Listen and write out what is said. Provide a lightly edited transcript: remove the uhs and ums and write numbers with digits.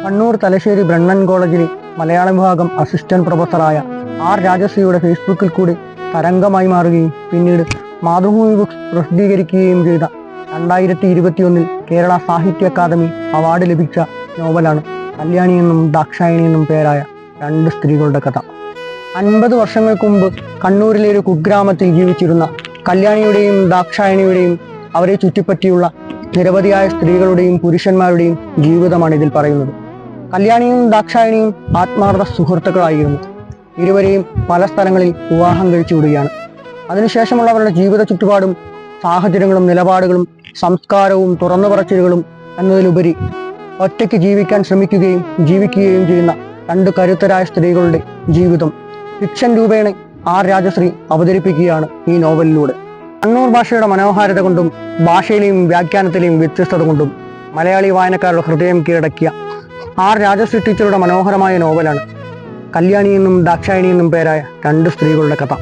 Kannur Thalassery Brennen കോളേജിലെ മലയാളം വിഭാഗം assistant പ്രൊഫസറായ R രാജശ്രീയുടെ ഫേസ്ബുക്കിൽ കൂടി തരംഗമായി മാറുകയും പിന്നീട് മാതൃഭൂമി ബുക്സ് പ്രസിദ്ധീകരിക്കുകയും ചെയ്ത 2021 കേരള സാഹിത്യ അക്കാദമി അവാർഡ് ലഭിച്ച നോവലാണ് കല്യാണി എന്നും ദാക്ഷായണി എന്നും പേരായ രണ്ട് സ്ത്രീകളുടെ കഥ. 50 വർഷങ്ങൾക്ക് മുമ്പ് കണ്ണൂരിലെ ഒരു കുഗ്രാമത്തിൽ ജീവിച്ചിരുന്ന കല്യാണിയുടെയും ദാക്ഷായണിയുടെയും അവരെ ചുറ്റിപ്പറ്റിയുള്ള നിരവധിയായ സ്ത്രീകളുടെയും പുരുഷന്മാരുടെയും ജീവിതമാണ് ഇതിൽ പറയുന്നത്. കല്യാണിയും ദാക്ഷായണിയും ആത്മാർത്ഥ സുഹൃത്തുക്കളായിരുന്നു. ഇരുവരെയും പല സ്ഥലങ്ങളിൽ വിവാഹം കഴിച്ചു വിടുകയാണ്. അതിനുശേഷമുള്ളവരുടെ ജീവിത ചുറ്റുപാടും സാഹചര്യങ്ങളും നിലപാടുകളും സംസ്കാരവും തുറന്നു പറച്ചിലുകളും എന്നതിലുപരി ഒറ്റയ്ക്ക് ജീവിക്കാൻ ശ്രമിക്കുകയും ജീവിക്കുകയും ചെയ്യുന്ന രണ്ട് കരുത്തരായ സ്ത്രീകളുടെ ജീവിതം ഫിക്ഷൻ രൂപേണ ആർ രാജശ്രീ അവതരിപ്പിക്കുകയാണ് ഈ നോവലിലൂടെ. കണ്ണൂർ ഭാഷയുടെ മനോഹാരിത കൊണ്ടും ഭാഷയിലെയും വ്യാഖ്യാനത്തിലെയും വ്യത്യസ്തത കൊണ്ടും മലയാളി വായനക്കാരുടെ ഹൃദയം കീഴടക്കിയ ആർ രാജശ്രീ ടീച്ചറുടെ മനോഹരമായ നോവലാണ് കല്യാണി എന്നും ദാക്ഷായണി എന്നും പേരായ രണ്ട് സ്ത്രീകളുടെ കഥ.